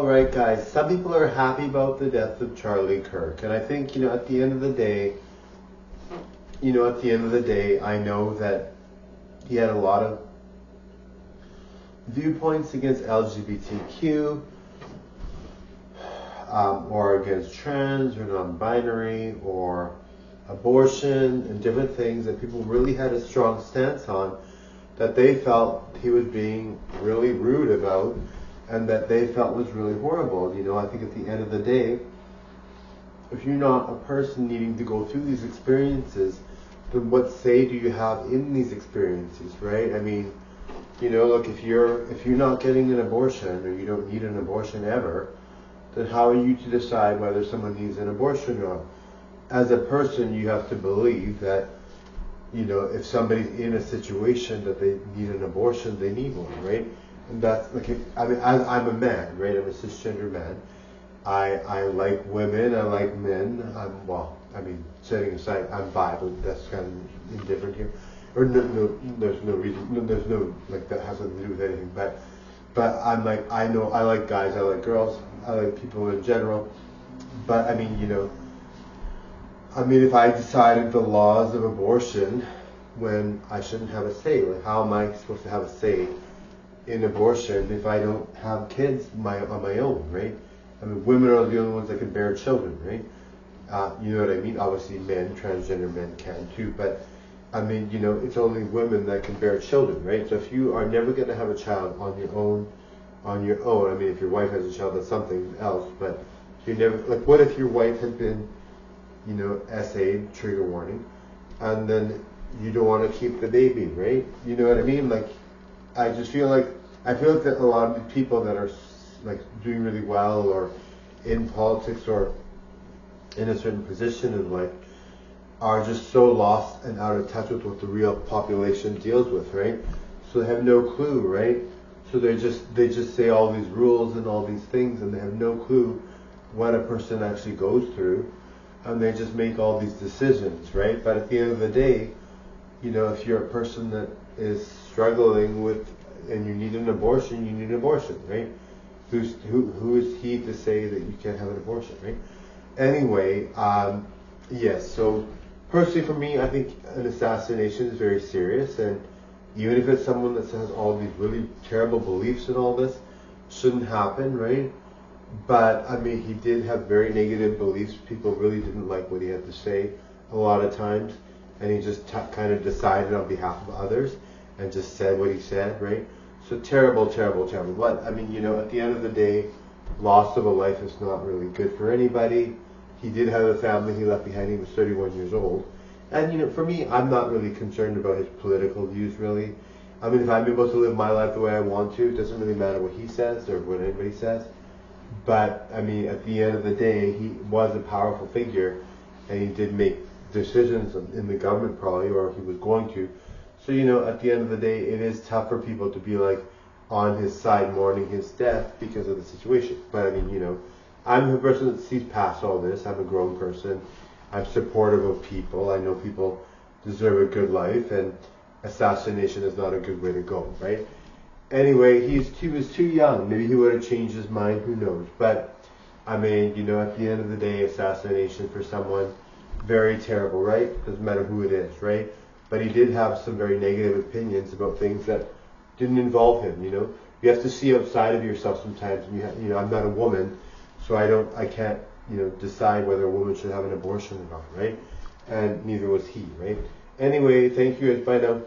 Alright guys, some people are happy about the death of Charlie Kirk, and I think, at the end of the day, I know that he had a lot of viewpoints against LGBTQ, or against trans or non-binary or abortion and different things that people really had a strong stance on, that they felt he was being really rude about and that they felt was really horrible. I think at the end of the day, if you're not a person needing to go through these experiences, then what say do you have in these experiences, right? I mean, look, if you're not getting an abortion or you don't need an abortion ever, then how are you to decide whether someone needs an abortion or not? As a person, you have to believe that, if somebody's in a situation that they need an abortion, they need one, right? And that's like, I'm a man, right? I'm a cisgender man. I like women, I like men. Setting aside, I'm bi, but that's kind of indifferent here. Or no, there's no reason, that has nothing to do with anything. But I'm like, I like guys, I like girls, I like people in general. But if I decided the laws of abortion when I shouldn't have a say, like how am I supposed to have a say in abortion if I don't have kids on my own, right? Women are the only ones that can bear children, right? You know what I mean? Obviously men, transgender men can too, but it's only women that can bear children, right? So if you are never going to have a child on your own, if your wife has a child, that's something else, but you never, like what if your wife had been, SA'd, trigger warning, and then you don't want to keep the baby, right? You know what I mean? Like, I feel like that a lot of people that are like doing really well or in politics or in a certain position in life are just so lost and out of touch with what the real population deals with, right? So they have no clue, right? So they just say all these rules and all these things, and they have no clue what a person actually goes through, and they just make all these decisions, right? But at the end of the day, if you're a person that is struggling with and you need an abortion, you need an abortion, right? Who is he to say that you can't have an abortion, right? Anyway, yes, so personally for me, I think an assassination is very serious, and even if it's someone that has all these really terrible beliefs and all this, shouldn't happen, right? But he did have very negative beliefs. People really didn't like what he had to say a lot of times, and he just kind of decided on behalf of others and just said what he said, right? So terrible, terrible, terrible. But at the end of the day, loss of a life is not really good for anybody. He did have a family he left behind. He was 31 years old. And for me, I'm not really concerned about his political views, really. If I'm able to live my life the way I want to, it doesn't really matter what he says or what anybody says. But at the end of the day, he was a powerful figure, and he did make decisions in the government probably, or he was going to. So at the end of the day, it is tough for people to be like on his side mourning his death because of the situation. But I'm a person that sees past all this. I'm a grown person. I'm supportive of people. I know people deserve a good life, and assassination is not a good way to go, right? Anyway, he was too young. Maybe he would have changed his mind. Who knows? But at the end of the day, assassination for someone, very terrible, right? Doesn't matter who it is, right? But he did have some very negative opinions about things that didn't involve him. You have to see outside of yourself sometimes. And I'm not a woman, so I can't decide whether a woman should have an abortion or not, right? And neither was he, right? Anyway, thank you, bye now.